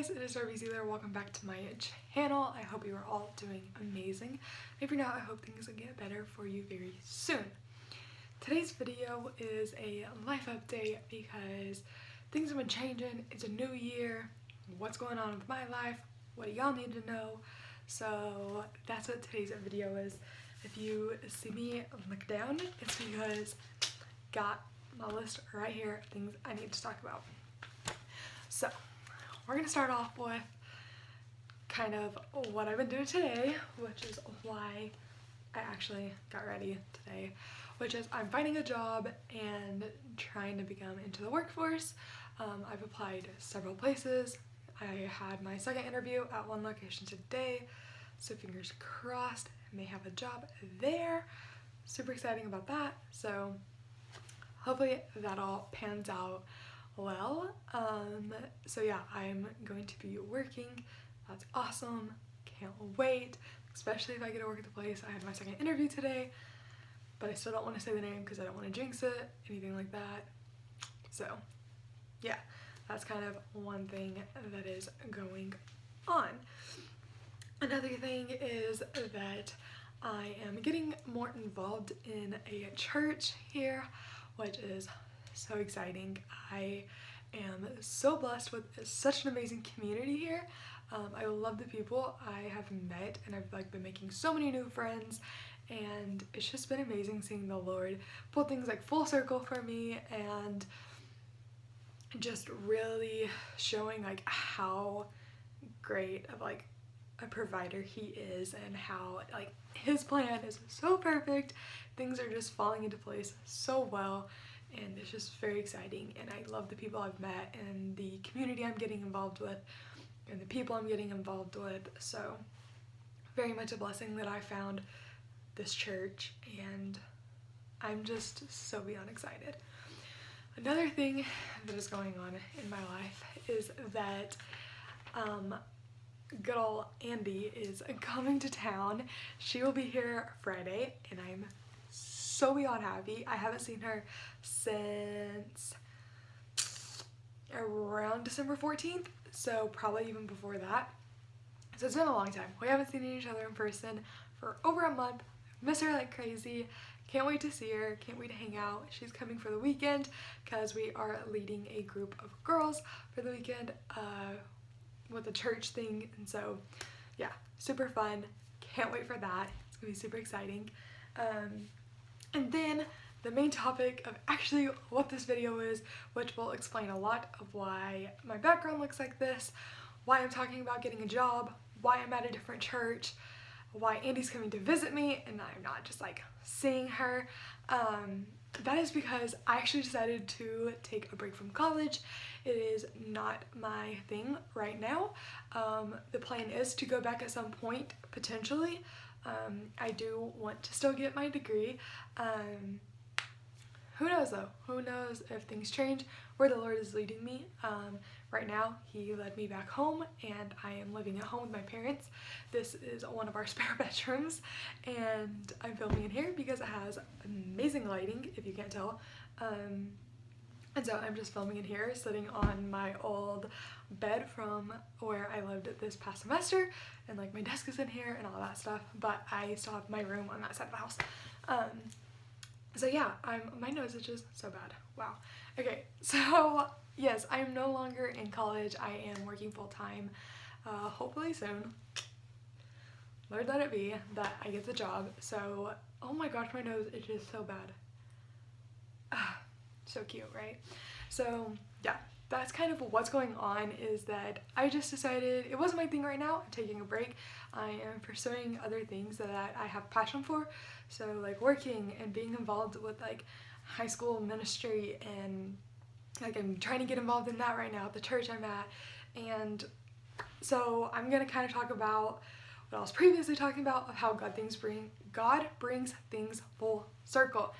guys, it is Darby Zealer. Welcome back to my channel. I hope you are all doing amazing. If you're not, I hope things will get better for you very soon. Today's video is a life update because things have been changing. It's a new year. What's going on with my life? What do y'all need to know? So that's what today's video is. If you see me look down, it's because got my list right here of things I need to talk about. So we're gonna start off with kind of what I've been doing today, which is why I actually got ready today, which is I'm finding a job and trying to become into the workforce. I've applied several places. I had my second interview at one location today, so fingers crossed I may have a job there. Super exciting about that. So hopefully that all pans out well. So yeah, I'm going to be working. That's awesome. Can't wait, especially if I get to work at the place. I had my second interview today, but I still don't want to say the name because I don't want to jinx it, anything like that. So yeah, that's kind of one thing that is going on. Another thing is that I am getting more involved in a church here, which is so exciting. I am so blessed with such an amazing community here. I love the people I have met, and I've been making so many new friends, and it's just been amazing seeing the Lord pull things full circle for me, and just really showing how great of a provider he is, and how his plan is so perfect. Things are just falling into place so well, and it's just very exciting. And I love the people I've met and the community I'm getting involved with and the people I'm getting involved with. So very much a blessing that I found this church, and I'm just so beyond excited. Another thing that is going on in my life is that good old Andy is coming to town. She will be here Friday, and I'm so beyond happy. I haven't seen her since around December 14th, so probably even before that. So it's been a long time. We haven't seen each other in person for over a month. Miss her like crazy. Can't wait to see her. Can't wait to hang out. She's coming for the weekend because we are leading a group of girls for the weekend with a church thing, and so yeah, super fun. Can't wait for that. It's gonna be super exciting. And then the main topic of actually what this video is, which will explain a lot of why my background looks like this, why I'm talking about getting a job, why I'm at a different church, why Andy's coming to visit me and I'm not just seeing her. That is because I actually decided to take a break from college. It is not my thing right now. The plan is to go back at some point, potentially. I do want to still get my degree. Who knows though? Who knows if things change, where the Lord is leading me. Right now, he led me back home, and I am living at home with my parents. This is one of our spare bedrooms, and I'm filming in here because it has amazing lighting, if you can't tell. And so I'm just filming in here, sitting on my old bed from where I lived this past semester, and my desk is in here and all that stuff, but I still have my room on that side of the house. So yeah, my nose itches so bad. Wow. Okay, so yes, I am no longer in college. I am working full-time, hopefully soon. Lord, let it be that I get the job. So, oh my gosh, my nose itches so bad. So cute, right? So yeah, that's kind of what's going on, is that I just decided it wasn't my thing right now. I'm taking a break. I am pursuing other things that I have passion for. So working and being involved with high school ministry, and I'm trying to get involved in that right now at the church I'm at. And so I'm gonna kind of talk about what I was previously talking about, of how God brings things full circle.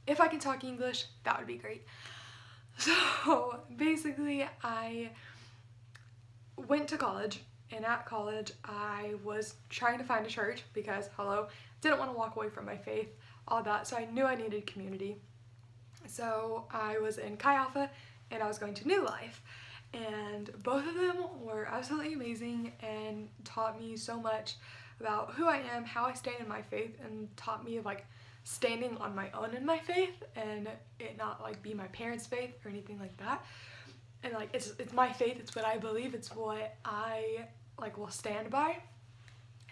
If I can talk English, that would be great. So basically, I went to college, and at college I was trying to find a church because, hello, didn't want to walk away from my faith, all that, so I knew I needed community. So I was in Chi Alpha, and I was going to New Life, and both of them were absolutely amazing and taught me so much about who I am, how I stand in my faith, and taught me like standing on my own in my faith and it not like be my parents' faith or anything like that. And like it's my faith, it's what I believe, it's what I like will stand by.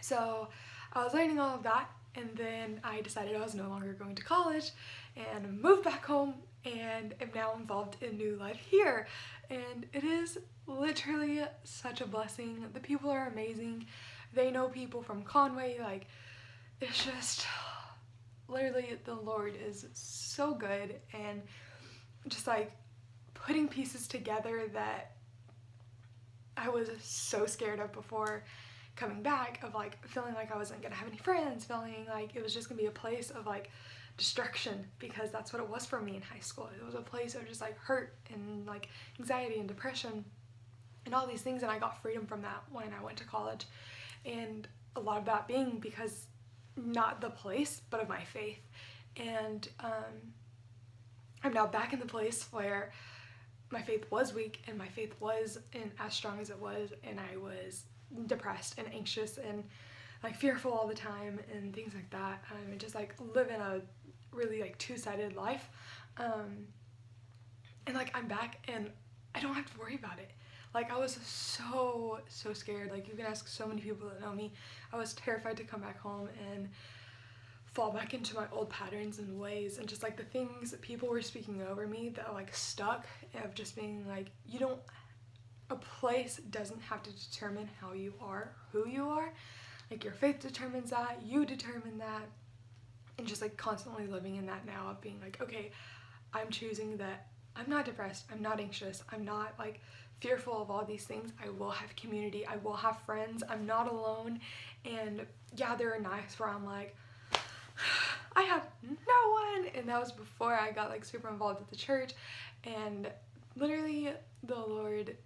So I was learning all of that, and then I decided I was no longer going to college and moved back home and am now involved in new life here. And it is literally such a blessing. The people are amazing. They know people from Conway. Like, it's just literally the Lord is so good, and just like putting pieces together that I was so scared of before coming back, of like feeling like I wasn't gonna have any friends, feeling like it was just gonna be a place of like destruction, because that's what it was for me in high school. It was a place of just like hurt and like anxiety and depression and all these things, and I got freedom from that when I went to college. And a lot of that being because not the place but of my faith. And I'm now back in the place where my faith was weak and my faith wasn't as strong as it was, and I was depressed and anxious and like fearful all the time and things like that. And just like living a really like two-sided life. And like I'm back and I don't have to worry about it. Like I was so scared. Like you can ask so many people that know me. I was terrified to come back home and fall back into my old patterns and ways, and just like the things that people were speaking over me that like stuck, of just being like, you don't, a place doesn't have to determine how you are, who you are. Like your faith determines that, you determine that. And just like constantly living in that now, of being like, okay, I'm choosing that I'm not depressed, I'm not anxious, I'm not like fearful of all these things. I will have community, I will have friends, I'm not alone. And yeah, there are nights where I'm like, I have no one, and that was before I got like super involved with the church. And literally the Lord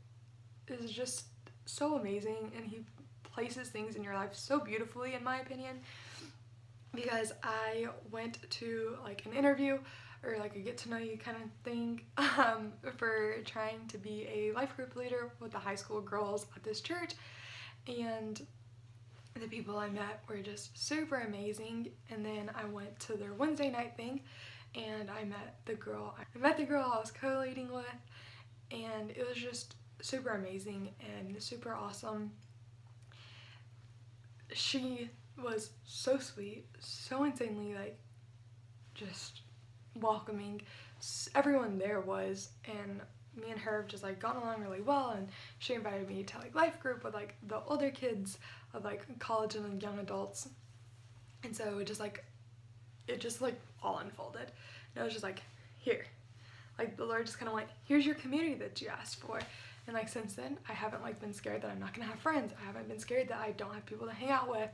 is just so amazing, and he places things in your life so beautifully, in my opinion, because I went to like an interview or like a get to know you kind of thing for trying to be a life group leader with the high school girls at this church. And the people I met were just super amazing. And then I went to their Wednesday night thing, and I met the girl I was co-leading with, and it was just super amazing and super awesome. She was so sweet, so insanely like just welcoming. Everyone there was, and me and her have just like gone along really well, and she invited me to like life group with like the older kids of like college and young adults. And so it just like all unfolded, and I was just like, here, like the Lord just kind of went, here's your community that you asked for. And like since then I haven't like been scared that I'm not gonna have friends. I haven't been scared that I don't have people to hang out with.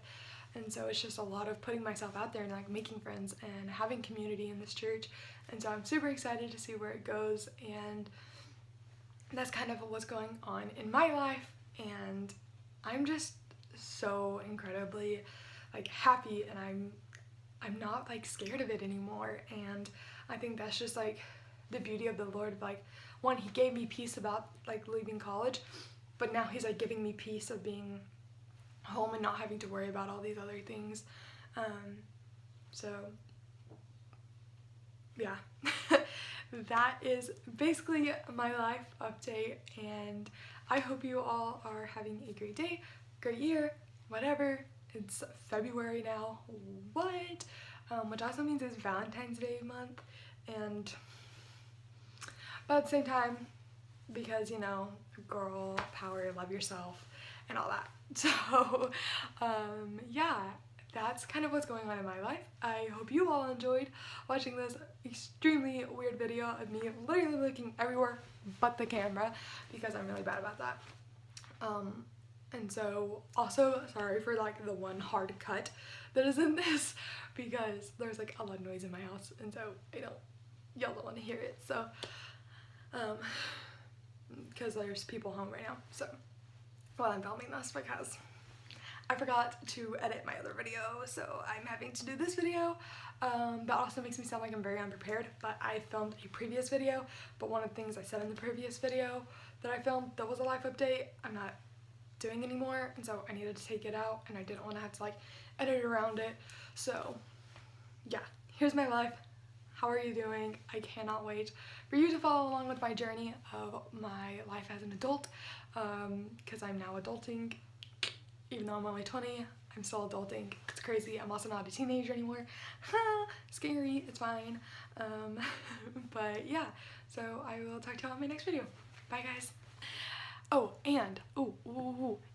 And so it's just a lot of putting myself out there and like making friends and having community in this church. And so I'm super excited to see where it goes, and that's kind of what's going on in my life. And I'm just so incredibly like happy, and I'm not like scared of it anymore. And I think that's just like the beauty of the Lord, of like, one, he gave me peace about like leaving college, but now he's like giving me peace of being home and not having to worry about all these other things. So yeah, that is basically my life update, and I hope you all are having a great day, great year, whatever. It's February now, what? Which also means it's Valentine's Day month, and but at the same time, because you know, girl power, love yourself and all that. So yeah, that's kind of what's going on in my life. I hope you all enjoyed watching this extremely weird video of me literally looking everywhere but the camera, because I'm really bad about that. And so also sorry for like the one hard cut that is in this, because there's like a lot of noise in my house, and so y'all don't want to hear it. So because there's people home right now, so while I'm filming this, because I forgot to edit my other video, so I'm having to do this video. That also makes me sound like I'm very unprepared, but I filmed a previous video, but one of the things I said in the previous video that I filmed that was a life update, I'm not doing anymore, and so I needed to take it out, and I didn't want to have to like edit around it. So yeah, here's my life. How are you doing? I cannot wait for you to follow along with my journey of my life as an adult, because I'm now adulting. Even though I'm only 20, I'm still adulting. It's crazy. I'm also not a teenager anymore. Scary. It's fine. But yeah, so I will talk to you on my next video. Bye, guys. Oh, and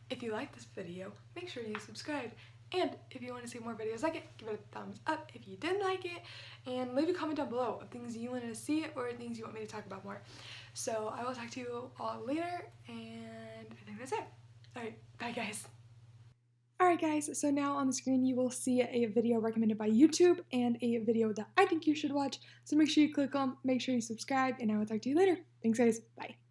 if you like this video, make sure you subscribe. And if you want to see more videos like it, give it a thumbs up if you didn't like it, and leave a comment down below of things you wanted to see or things you want me to talk about more. So I will talk to you all later, and I think that's it. Alright, bye guys. Alright guys, so now on the screen you will see a video recommended by YouTube and a video that I think you should watch. So make sure you click on, make sure you subscribe, and I will talk to you later. Thanks guys, bye.